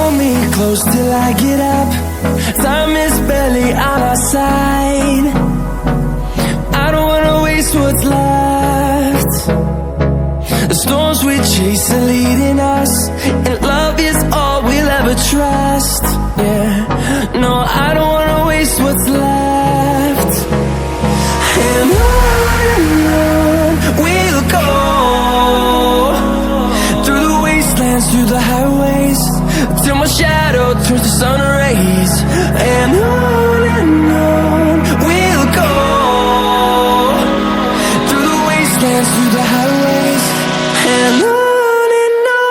hold me close till I get up. Time is barely on our side. I don't wanna waste what's left. The storms we chase are leading us, and love is all we'll ever trust. Yeah, no, I don't wanna waste what's left. And on we'll go, through the wastelands, through the highways, till my shadow turns to sun rays. And on we'll go, through the wastelands, through the highways, and on we'll go.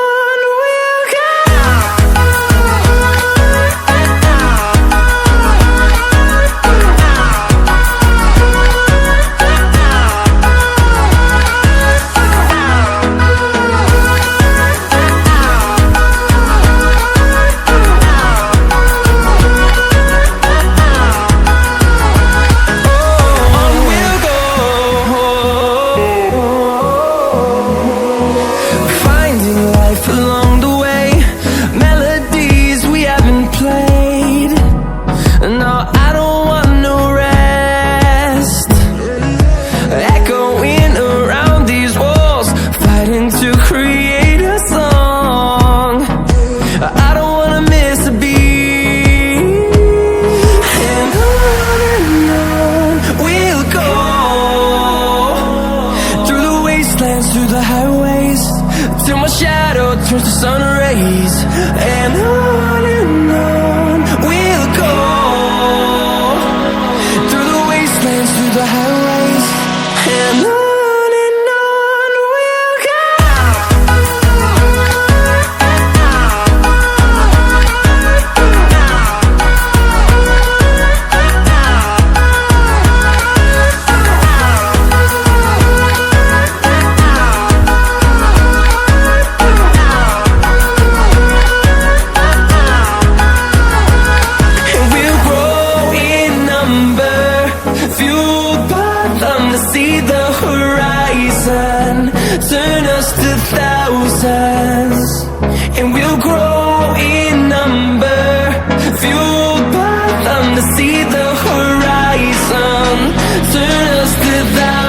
Along the way, melodies we haven't played. No, I don't want no rest. Echoing around these walls, fighting to create a song. I don't wanna miss a beat. And on we'll go, through the wastelands, through the highways, till my shadow turns to sun rays. And on we'll go, through the wastelands, through the highways, and on we'll go. See the horizon, turn us to thousands, and we'll grow in number, fueled by them to see the horizon, turn us to thousands.